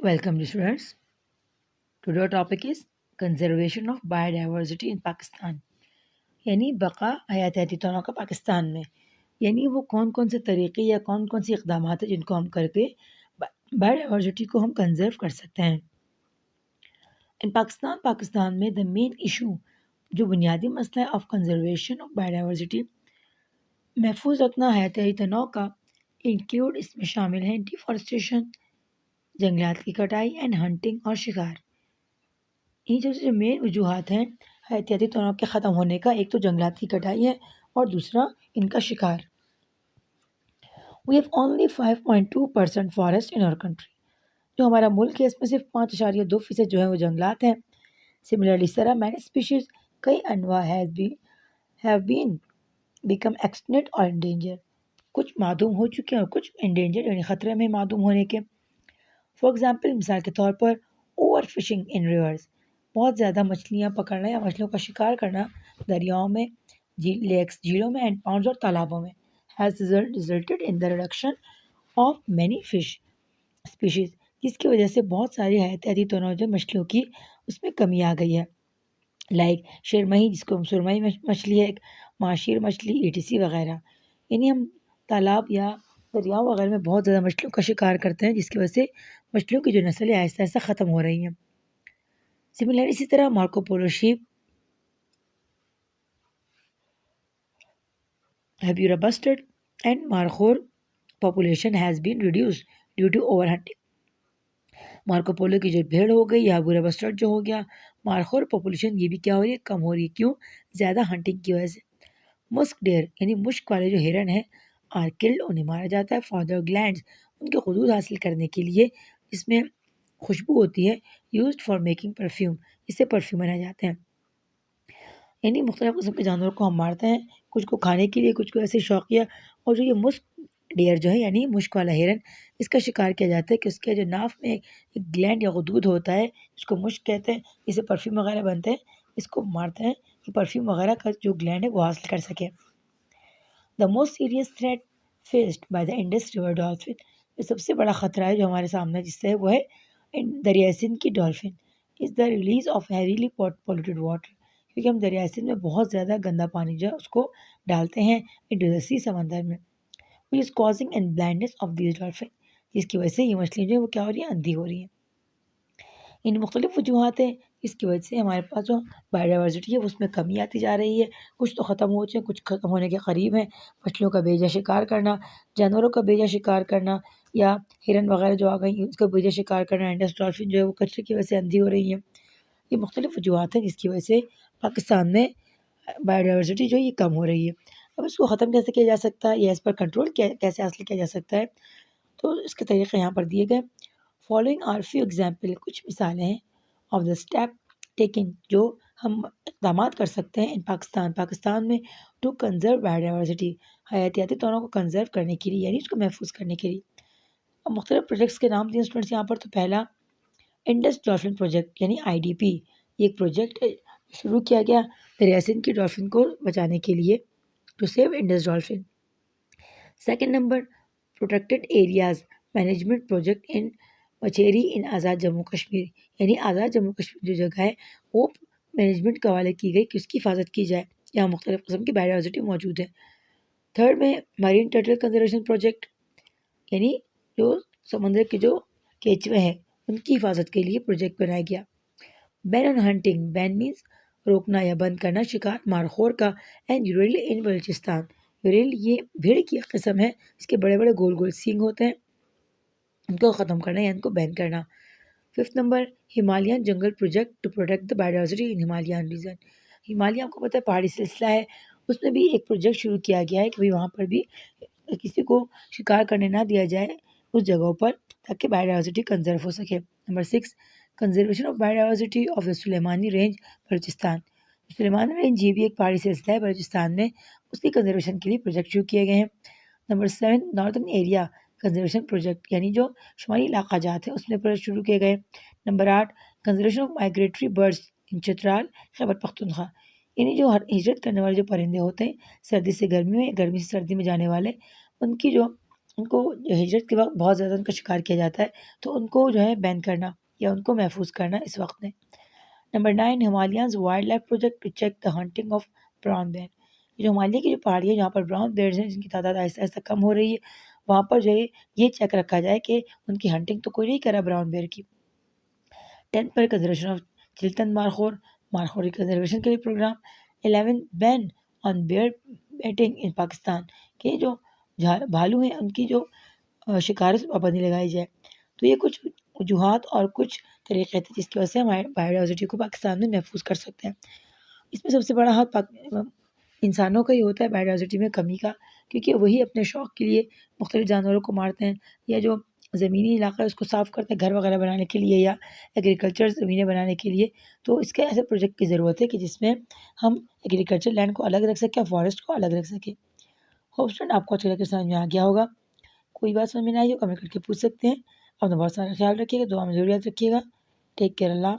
Welcome to students. Today our topic is conservation of biodiversity in Pakistan. यानी बका हयातियाती तनों का पाकिस्तान में यानी वो कौन कौन से तरीके या कौन कौन सी इकदाम हैं जिनको हम करके बायोडाइवर्सिटी को हम कंजर्व कर सकते हैं. इन पाकिस्तान में द मेन इशू जो बुनियादी मसला है ऑफ कंजर्वेशन ऑफ बायोडाइवर्सिटी महफूज रखना हयातियाती तनों का इंक्लूड इसमें शामिल हैं डिफॉरेस्टेशन, जंगलात की कटाई एंड हंटिंग और शिकार. ये जो मेन वजूहात हैं हयातियाती तनों के ख़त्म होने का, एक तो जंगलात की कटाई है और दूसरा इनका शिकार. We have only 5.2% forest in our country. जो हमारा मुल्क है इसमें सिर्फ 5.2% जो है वो जंगलात हैं. सिमिलरली इस तरह मैनी स्पीशीज़ कई अनवा हैव बीन बिकम एक्सटिंक्ट और इंडेंजर. कुछ मादूम हो चुके हैं और कुछ इंडेंजर यानी ख़तरे में मादूम होने के. फॉर एग्ज़ाम्पल मिसाल के तौर पर ओवर फिशिंग इन रिवर्स, बहुत ज़्यादा मछलियाँ पकड़ना या मछलियों का शिकार करना दरियाओं में, लेक्स, झीलों में एंड पॉन्ड्स और तालाबों में has resulted in the reduction of many fish species, जिसकी वजह से बहुत सारी हयातियाती तनों जो मछलियों की उसमें कमी आ गई है. लाइक शेरमही, जिसको हम सुरमई मछली है, एक माशीर मछली, ETC वगैरह. यानी हम तालाब या दरियाओं वगैरह में बहुत ज़्यादा मछलियों का शिकार करते हैं जिसकी वजह से मछलियों की जो नस्ल है आहिस्ता आहिस्ता ख़त्म हो रही हैं. सिमिलर इसी तरह Marco Polo ship, Habura bustard and Markhor population has been reduced due to overhunting. Marco Polo की जो भेड़ हो गई या बुरा बस्टर्ड जो हो गया, मार्खोर पॉपुलेशन ये भी क्या हो रही है, कम हो रही है. क्यों? ज़्यादा हंटिंग की वजह से. मस्क डेयर यानी मुश्क वाले जो हिरन हैं आर किल्ड, उन्हें मारा जाता है. फॉर ग्लैंड्स, उनके खुदूद हासिल करने के लिए जिसमें खुशबू होती है, यूज्ड फॉर मेकिंग परफ्यूम, इससे परफ्यूम बनाए जाते हैं. यानी मुख्तलिफ़ किस्म के जानवरों को हम मारते हैं, कुछ को खाने के लिए, कुछ को ऐसे शौकिया. और जो ये मुश्क डेयर जो है यानी मुश्क वाला हिरन, इसका शिकार किया जाता है कि उसके जो नाफ में एक ग्लैंड या गुदूद होता है जिसको मुश्क कहते हैं, इससे परफ्यूम वगैरह बनते हैं. इसको मारते हैं कि परफ्यूम वगैरह का जो ग्लैंड है वो हासिल कर सके. The most serious threat faced by the Indus river dolphin, जो सबसे बड़ा ख़तरा है जो हमारे सामने जिससे है वो है दरिया सिंध की dolphin. Is the release of heavily polluted water, क्योंकि हम दरिया सिंध में बहुत ज़्यादा गंदा पानी जो है उसको डालते हैं इनटू द सी, समंदर में. Which is causing and blindness of these dolphin, जिसकी वजह से ये मछलियाँ जो है वो क्या हो रही हैं, अंधी हो रही हैं. इन मुख्तलिफ़ वजूहात हैं इसकी वजह से हमारे पास जो बायोडाइवर्सिटी है उसमें कमी आती जा रही है. कुछ तो ख़त्म हो चुके हैं, कुछ ख़त्म होने के करीब हैं. मछलियों का बेजा शिकार करना, जानवरों का बेजा शिकार करना या हिरन वगैरह जो आ गई उसका बेजा शिकार करना, इंडस डॉल्फिन जो है वो कचरे की वजह से अंधी हो रही है. ये मुख्तलिफ़ वजूहात हैं जिसकी वजह से पाकिस्तान में बायोडाइवर्सिटी जो है ये कम हो रही है. अब इसको ख़त्म कैसे किया जा सकता है या इस पर कंट्रोल कैसे हासिल किया जा सकता है, तो इसके तरीक़े यहाँ पर दिए गए. फॉलोइंग आर फ्यू एग्जाम्पल, कुछ मिसालें हैं ऑफ द स्टेप टेकिंग जो हम इक़दाम कर सकते हैं इन पाकिस्तान में टू कंजर्व बायोडाइवर्सिटी, हयातियाती तनों को कंजर्व करने के लिए यानी उसको महफूज करने के लिए. अब मुख्तलिफ प्रोजेक्ट्स के नाम दिए स्टूडेंट्स यहाँ पर. तो पहला इंडस डॉल्फिन प्रोजेक्ट यानी IDP, ये एक प्रोजेक्ट शुरू किया गया दरिया सिंध की डॉल्फिन को बचाने के लिए, to save Indus dolphin. Second number protected areas management project in Machiara in Azad Jammu Kashmir, यानी आज़ाद जम्मू कश्मीर जो जगह है वो मैनेजमेंट के हवाले की गई कि उसकी हिफाजत की जाए, यहाँ मुख्तलिफ़ किस्म की बायोडाइवर्सिटी मौजूद है. थर्ड में मरीन टर्टल कंजर्वेशन प्रोजेक्ट, यानी जो समंदर के जो केचुए हैं उनकी हिफाजत के लिए प्रोजेक्ट बनाया गया. Ban on hunting, ban means रोकना या बंद करना शिकार मारखोर का. And Euryale in Balochistan, Euryale ये भेड़ की एक किस्म है इसके बड़े बड़े गोल गोल सींग होते हैं, उनको ख़त्म करना या इनको बैन करना. Fifth number Himalayan jungle project to protect the biodiversity in Himalayan region. Himalaya आपको पता है पहाड़ी सिलसिला है, उसमें भी एक प्रोजेक्ट शुरू किया गया है कि भाई वहाँ पर भी किसी को शिकार करने ना दिया जाए उस जगहों पर, ताकि बायोडाइवर्सिटी कंजर्व हो सके. Number 6 conservation of biodiversity of the Sulemani range Balochistan. Sulemani range ये भी एक पहाड़ी सिलसिला है बलूचिस्तान में, उसकी कंजर्वेशन के लिए प्रोजेक्ट शुरू किए गए हैं. Number 7 northern area conservation project, यानी जो शुमाली इलाका जाते हैं उसमें प्रोजेक्ट शुरू किए गए. Number 8 conservation of migratory birds in Chitral Khyber Pakhtunkhwa, यानी जो हिजरत करने वाले जो परिंदे होते हैं सर्दी से गर्मी में, गर्मी से सर्दी में जाने वाले, उनकी जो ان کو ہجرت کے وقت بہت زیادہ ان کا شکار کیا جاتا ہے، تو ان کو جو ہے بین کرنا یا ان کو محفوظ کرنا اس وقت میں۔ Number 9 Himalayas wild life project to check the hunting of brown bear. یہ جو ہمالیہ کی جو پہاڑی ہے جہاں پر براؤن بیئرز ہیں جن کی تعداد آہستہ آہستہ کم ہو رہی ہے، وہاں پر جو ہے یہ چیک رکھا جائے کہ ان کی ہنٹنگ تو کوئی نہیں کرا براؤن بیئر کی۔ 10 پر conservation of Chiltan markhor conservation کے لیے programme. 11 ban on bear baiting in Pakistan, کہ جو بھالو ہیں ان کی جو شکار سے پابندی لگائی جائے۔ تو یہ کچھ وجوہات اور کچھ طریقے تھے جس کی وجہ سے ہمارے بایوڈائیورسٹی کو پاکستان میں محفوظ کر سکتے ہیں۔ اس میں سب سے بڑا ہاتھ انسانوں کا ہی ہوتا ہے بایوڈائیورسٹی میں کمی کا، کیونکہ وہی اپنے شوق کے لیے مختلف جانوروں کو مارتے ہیں، یا جو زمینی علاقہ ہے اس کو صاف کرتے ہیں گھر وغیرہ بنانے کے لیے یا ایگریکلچر زمینیں بنانے کے لیے۔ تو اس کے ایسے پروجیکٹ کی ضرورت ہے کہ جس میں ہم ایگریکلچر لینڈ کو الگ رکھ سکیں اور فارسٹ کو الگ رکھ سکیں۔ ہوپ اسٹوڈنٹ آپ کو اچھا لگے سمجھ میں آ گیا ہوگا۔ کوئی بات سمجھ میں نہ آئی ہو کمنٹ کر کے پوچھ سکتے ہیں۔ اپنا بہت سارا خیال رکھیے گا، دعا میں ضرور یاد رکھیے گا۔ ٹیک کیئر، اللہ